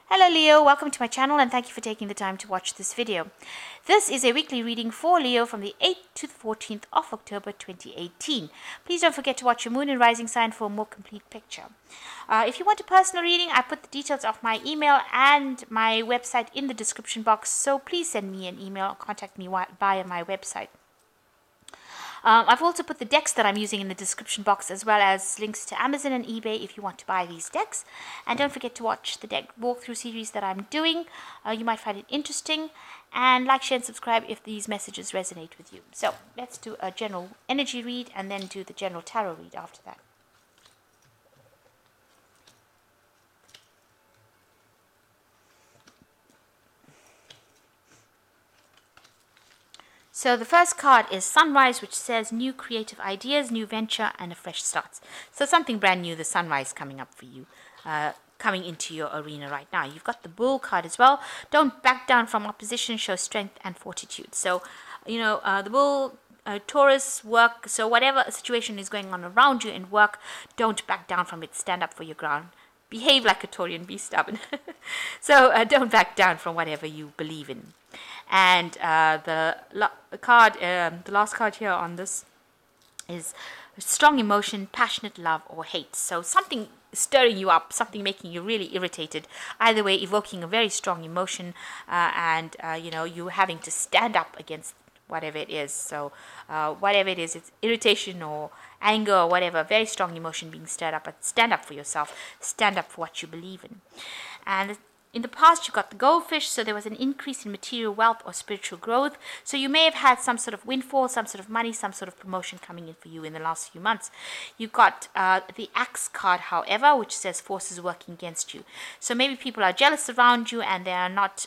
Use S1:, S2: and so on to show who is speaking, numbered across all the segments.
S1: Hello Leo, welcome to my channel and thank you for taking the time to watch this video. This is a weekly reading for Leo from the 8th to the 14th of October 2018. Please don't forget to watch your moon and rising sign for a more complete picture. If you want a personal reading, I put the details of my email and my website in the description box, so please send me an email or contact me via my website. I've also put the decks that I'm using in the description box, as well as links to Amazon and eBay if you want to buy these decks. And don't forget to watch the deck walkthrough series that I'm doing. You might find it interesting. And like, share, and subscribe if these messages resonate with you. So let's do a general energy read and then do the general tarot read after that. So the first card is Sunrise, which says new creative ideas, new venture, and a fresh start. So something brand new, the sunrise coming up for you, coming into your arena right now. You've got the Bull card as well. Don't back down from opposition, show strength and fortitude. So, the Bull, Taurus, work, so whatever situation is going on around you in work, don't back down from it. Stand up for your ground. Behave like a Taurian, be stubborn. So don't back down from whatever you believe in. And the last card here on this is strong emotion, passionate love, or hate. So something stirring you up, something making you really irritated. Either way, evoking a very strong emotion, and you having to stand up against whatever it is. So whatever it is, it's irritation or anger or whatever, very strong emotion being stirred up. But stand up for yourself, stand up for what you believe in. And in the past, you got the Goldfish, so there was an increase in material wealth or spiritual growth. So you may have had some sort of windfall, some sort of money, some sort of promotion coming in for you in the last few months. You got the Axe card, however, which says forces working against you. So maybe people are jealous around you and they are not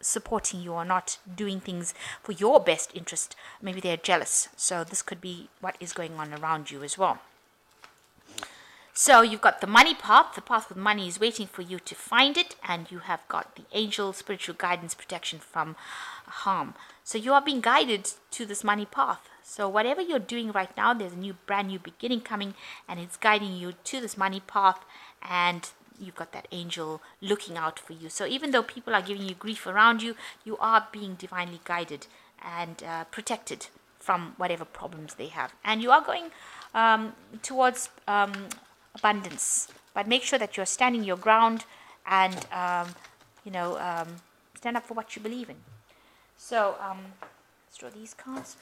S1: supporting you or not doing things for your best interest. Maybe they're jealous. So this could be what is going on around you as well. So you've got the money path. The path with money is waiting for you to find it. And you have got the angel, spiritual guidance, protection from harm. So you are being guided to this money path. So whatever you're doing right now, there's a brand new beginning coming. And it's guiding you to this money path. And you've got that angel looking out for you. So even though people are giving you grief around you, you are being divinely guided and protected from whatever problems they have. And you are going towards abundance, but make sure that you're standing your ground and stand up for what you believe in. So let's draw these cards.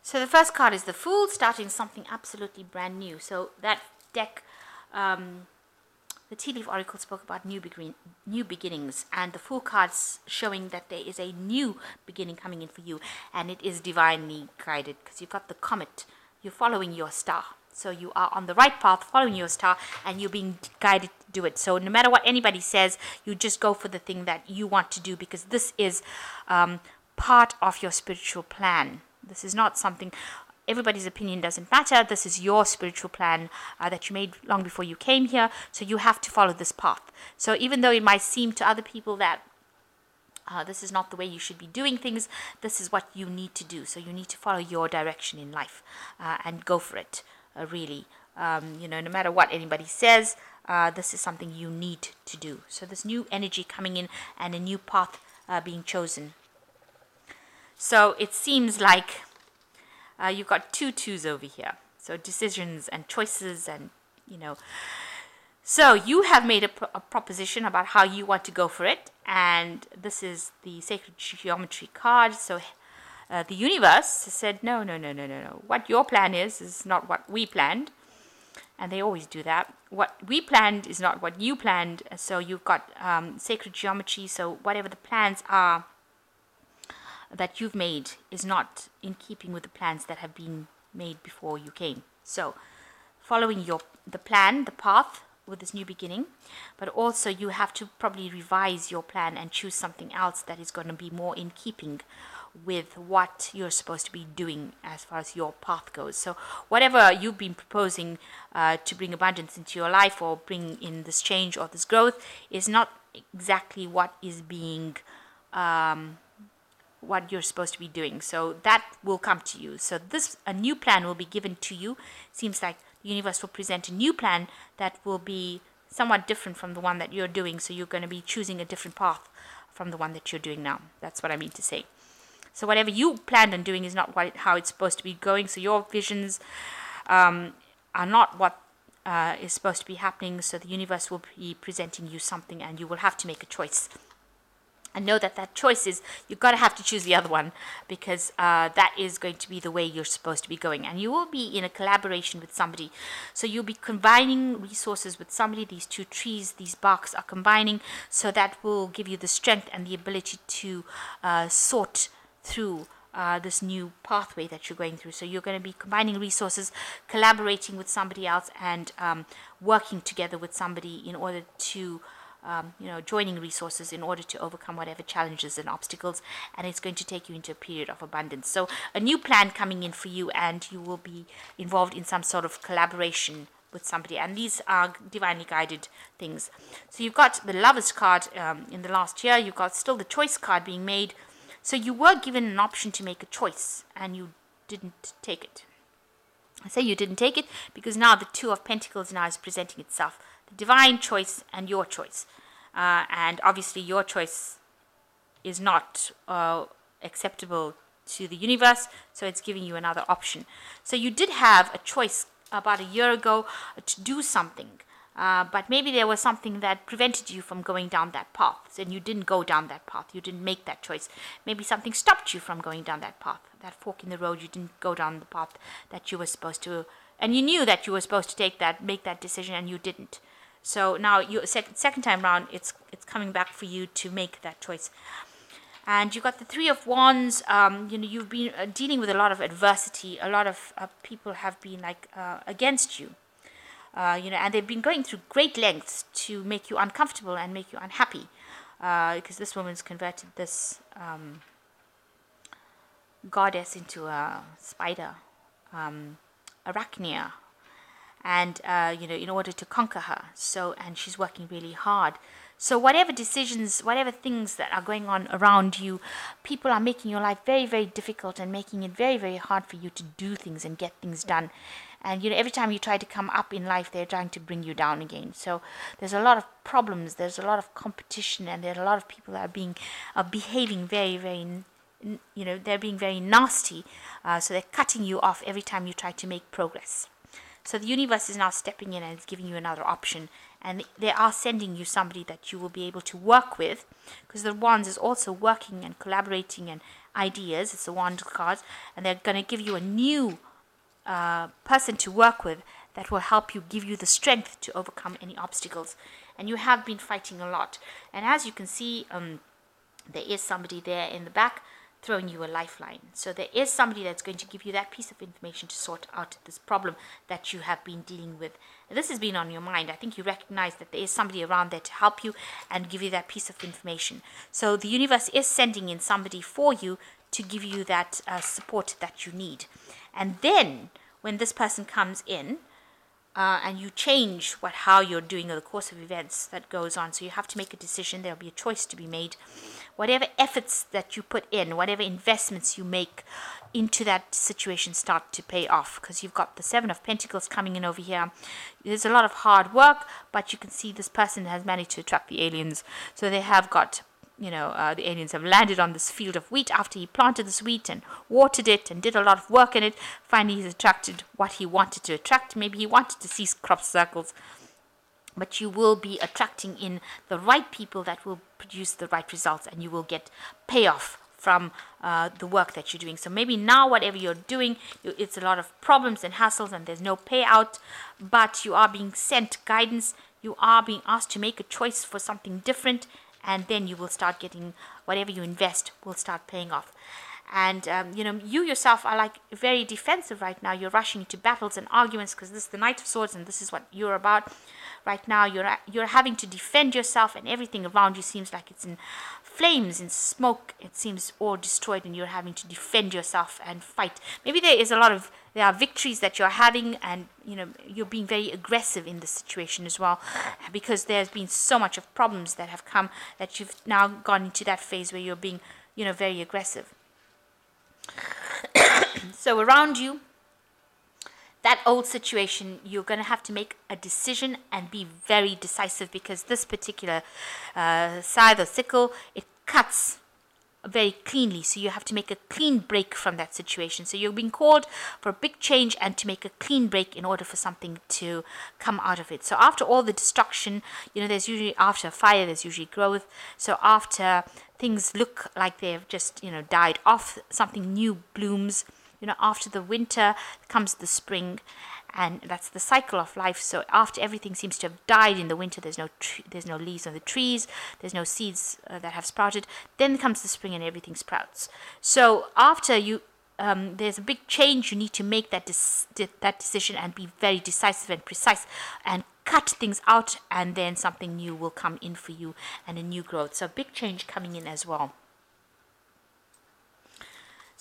S1: So the first card is the Fool, starting something absolutely brand new. So that deck, the Tea Leaf Oracle spoke about new beginnings, and the Fool card's showing that there is a new beginning coming in for you, and it is divinely guided because you've got the comet. You're following your star. So you are on the right path, following your star, and you're being guided to do it. So no matter what anybody says, you just go for the thing that you want to do, because this is part of your spiritual plan. This is not something, everybody's opinion doesn't matter. This is your spiritual plan that you made long before you came here. So you have to follow this path. So even though it might seem to other people that this is not the way you should be doing things, this is what you need to do. So you need to follow your direction in life and go for it, really. No matter what anybody says, this is something you need to do. So this new energy coming in and a new path being chosen. So it seems like you've got two twos over here. So decisions and choices and, So you have made a proposition about how you want to go for it. And this is the Sacred Geometry card. So the universe said, no. What your plan is not what we planned. And they always do that. What we planned is not what you planned. So you've got Sacred Geometry. So whatever the plans are that you've made is not in keeping with the plans that have been made before you came. So following the plan, the path with this new beginning, but also you have to probably revise your plan and choose something else that is going to be more in keeping with what you're supposed to be doing as far as your path goes. So whatever you've been proposing to bring abundance into your life or bring in this change or this growth is not exactly what is being what you're supposed to be doing. So that will come to you. So a new plan will be given to you. Seems like the universe will present a new plan that will be somewhat different from the one that you're doing. So you're going to be choosing a different path from the one that you're doing now. That's what I mean to say. So whatever you planned on doing is not how it's supposed to be going. So your visions are not what is supposed to be happening. So the universe will be presenting you something and you will have to make a choice. And know that choice is, you've got to have to choose the other one, because that is going to be the way you're supposed to be going. And you will be in a collaboration with somebody. So you'll be combining resources with somebody. These two trees, these barks are combining. So that will give you the strength and the ability to sort through this new pathway that you're going through. So you're going to be combining resources, collaborating with somebody else, and working together with somebody in order to joining resources in order to overcome whatever challenges and obstacles, and it's going to take you into a period of abundance. So a new plan coming in for you, and you will be involved in some sort of collaboration with somebody, and these are divinely guided things. So you've got the Lovers card in the last year, you've got still the Choice card being made. So you were given an option to make a choice and you didn't take it. I say you didn't take it because now the Two of Pentacles now is presenting itself. The divine choice and your choice. And obviously your choice is not acceptable to the universe, so it's giving you another option. So you did have a choice about a year ago to do something, but maybe there was something that prevented you from going down that path, and you didn't go down that path. You didn't make that choice. Maybe something stopped you from going down that path, that fork in the road. You didn't go down the path that you were supposed to, and you knew that you were supposed to make that decision, and you didn't. So now, second time round, it's coming back for you to make that choice. And you got the Three of Wands. You've been dealing with a lot of adversity. A lot of people have been against you. And they've been going through great lengths to make you uncomfortable and make you unhappy. Because this woman's converted this goddess into a spider, Arachnia. And in order to conquer her. And she's working really hard. So whatever decisions, whatever things that are going on around you, people are making your life very, very difficult and making it very, very hard for you to do things and get things done. And every time you try to come up in life, they're trying to bring you down again. So there's a lot of problems, there's a lot of competition, and there are a lot of people that are behaving very, very, they're being very nasty. So they're cutting you off every time you try to make progress. So the universe is now stepping in and it's giving you another option. And they are sending you somebody that you will be able to work with. Because the Wands is also working and collaborating and ideas. It's the Wand cards. And they're going to give you a new person to work with that will help you, give you the strength to overcome any obstacles. And you have been fighting a lot. And as you can see, there is somebody there in the back throwing you a lifeline. So there is somebody that's going to give you that piece of information to sort out this problem that you have been dealing with. And this has been on your mind. I think you recognize that there is somebody around there to help you and give you that piece of information. So the universe is sending in somebody for you to give you that support that you need. And then when this person comes in, and you change how you're doing the course of events that goes on. So you have to make a decision. There'll be a choice to be made. Whatever efforts that you put in, whatever investments you make into that situation start to pay off, because you've got the Seven of Pentacles coming in over here. There's a lot of hard work, but you can see this person has managed to attract the aliens. So they have got, the aliens have landed on this field of wheat after he planted this wheat and watered it and did a lot of work in it. Finally, he's attracted what he wanted to attract. Maybe he wanted to see crop circles. But you will be attracting in the right people that will produce the right results, and you will get payoff from the work that you're doing. So maybe now whatever you're doing, it's a lot of problems and hassles and there's no payout, but you are being sent guidance. You are being asked to make a choice for something different, and then you will start getting whatever you invest will start paying off. And, you yourself are very defensive right now. You're rushing into battles and arguments because this is the Knight of Swords and this is what you're about. Right now, you're having to defend yourself, and everything around you seems like it's in flames, in smoke. It seems all destroyed, and you're having to defend yourself and fight. Maybe there are victories that you're having, and you're being very aggressive in this situation as well, because there's been so much of problems that have come that you've now gone into that phase where you're being very aggressive. So around you, that old situation, you're going to have to make a decision and be very decisive, because this particular scythe or sickle, it cuts very cleanly. So you have to make a clean break from that situation. So you're being called for a big change and to make a clean break in order for something to come out of it. So after all the destruction, there's usually, after a fire, there's usually growth. So after things look like they've just, died off, something new blooms. After the winter comes the spring, and that's the cycle of life. So after everything seems to have died in the winter, there's no leaves on the trees, there's no seeds that have sprouted. Then comes the spring and everything sprouts. So after there's a big change, you need to make that decision and be very decisive and precise and cut things out, and then something new will come in for you and a new growth. So big change coming in as well.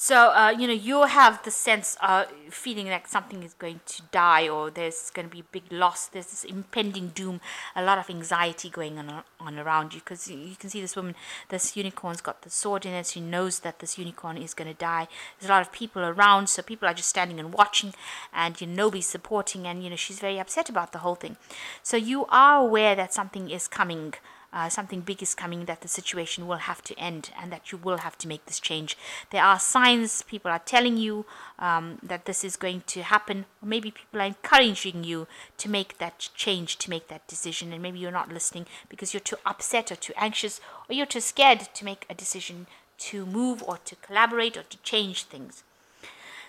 S1: So, you have the sense of feeling like something is going to die, or there's going to be a big loss. There's this impending doom, a lot of anxiety going on around you, because you can see this woman, this unicorn's got the sword in it. She knows that this unicorn is going to die. There's a lot of people around, so people are just standing and watching, and nobody's supporting, and she's very upset about the whole thing. So you are aware that something is coming. Something big is coming, that the situation will have to end, and that you will have to make this change. There are signs, people are telling you that this is going to happen, or maybe people are encouraging you to make that change, to make that decision, and maybe you're not listening because you're too upset or too anxious, or you're too scared to make a decision to move or to collaborate or to change things.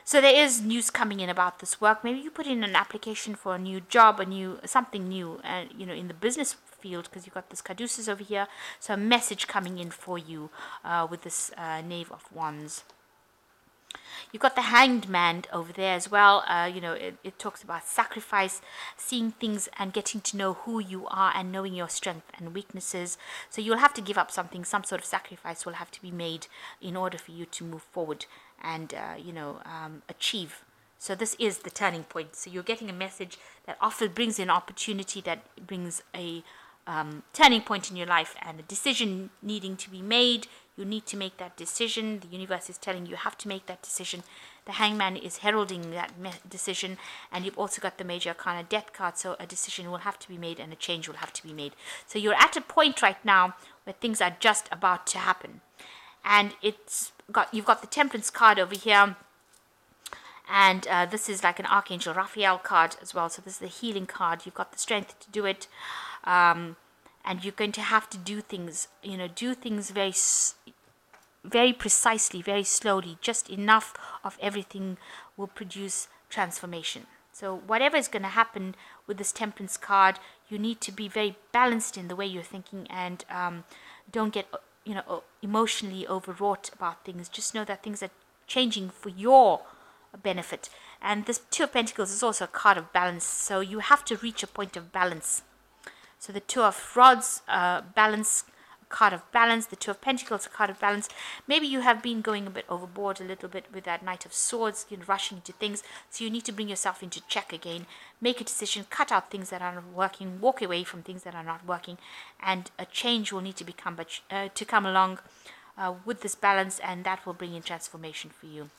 S1: So there is news coming in about this work. Maybe you put in an application for a new job, something new, in the business field, because you've got this caduceus over here. So a message coming in for you with this Knave of Wands. You've got the Hanged Man over there as well. It talks about sacrifice, seeing things and getting to know who you are and knowing your strengths and weaknesses. So you'll have to give up something. Some sort of sacrifice will have to be made in order for you to move forward and achieve. So this is the turning point. So you're getting a message that often brings an opportunity, that brings a turning point in your life, and a decision needing to be made. You need to make that decision. The universe is telling you have to make that decision. The Hangman is heralding that decision, and you've also got the Major Arcana Death card. So a decision will have to be made, and a change will have to be made. So you're at a point right now where things are just about to happen, and you've got the Temperance card over here. And this is like an Archangel Raphael card as well. So this is the healing card. You've got the strength to do it. And you're going to have to do things very, very precisely, very slowly. Just enough of everything will produce transformation. So whatever is going to happen with this Temperance card, you need to be very balanced in the way you're thinking, and don't get emotionally overwrought about things. Just know that things are changing for your benefit. And this Two of Pentacles is also a card of balance, so you have to reach a point of balance. So the Two of Rods, balance, card of balance. The Two of Pentacles, a card of balance. Maybe you have been going a bit overboard a little bit with that Knight of Swords, rushing into things. So you need to bring yourself into check again. Make a decision, cut out things that are not working, walk away from things that are not working, and a change will need to come along with this balance, and that will bring in transformation for you.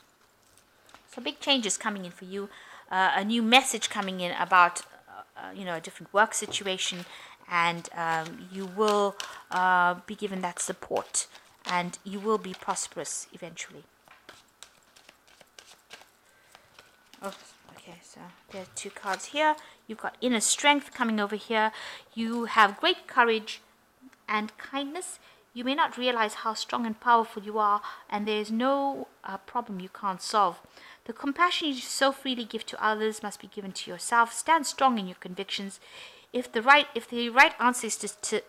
S1: So big changes coming in for you, a new message coming in about a different work situation, and you will be given that support, and you will be prosperous eventually. Oh, okay, so there are two cards here. You've got inner strength coming over here. You have great courage and kindness. You may not realize how strong and powerful you are, and there is no problem you can't solve. The compassion you so freely give to others must be given to yourself. Stand strong in your convictions. If the right answer is to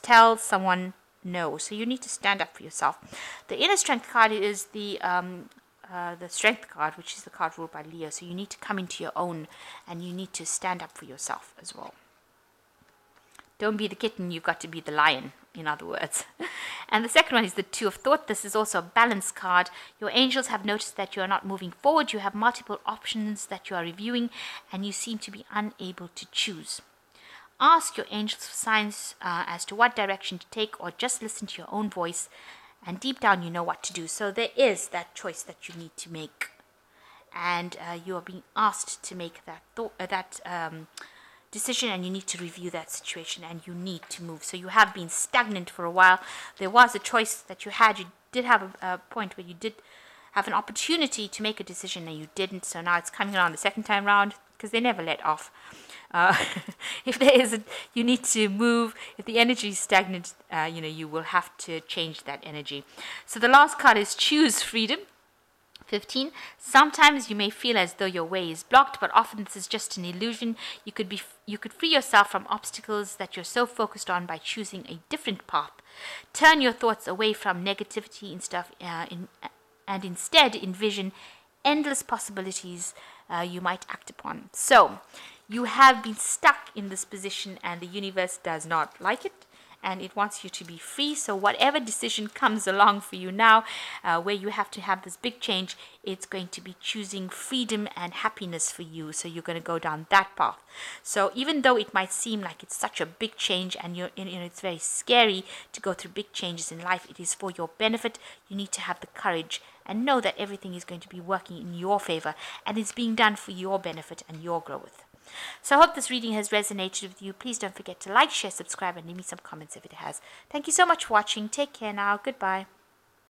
S1: tell someone no, so you need to stand up for yourself. The inner strength card is the strength card, which is the card ruled by Leo. So you need to come into your own, and you need to stand up for yourself as well. Don't be the kitten, you've got to be the lion, in other words. And the second one is the Two of Thought. This is also a balance card. Your angels have noticed that you are not moving forward. You have multiple options that you are reviewing, and you seem to be unable to choose. Ask your angels for signs as to what direction to take, or just listen to your own voice, and deep down you know what to do. So there is that choice that you need to make, and you are being asked to make that decision, and you need to review that situation, and you need to move. So you have been stagnant for a while. There was a choice that you had. You did have a point where you did have an opportunity to make a decision, and you didn't. So now it's coming around the second time round, because they never let off. If there is you need to move. If the energy is stagnant, you will have to change that energy. So the last card is Choose Freedom. 15. Sometimes you may feel as though your way is blocked, but often this is just an illusion. You could free yourself from obstacles that you're so focused on by choosing a different path. Turn your thoughts away from negativity and stuff, and instead envision endless possibilities you might act upon. So you have been stuck in this position, and the universe does not like it, and it wants you to be free. So whatever decision comes along for you now, where you have to have this big change, it's going to be choosing freedom and happiness for you. So you're going to go down that path. So even though it might seem like it's such a big change, and it's very scary to go through big changes in life, it is for your benefit. You need to have the courage and know that everything is going to be working in your favor, and it's being done for your benefit and your growth. So I hope this reading has resonated with you. Please don't forget to like, share, subscribe, and leave me some comments if it has. Thank you so much for watching. Take care now. Goodbye.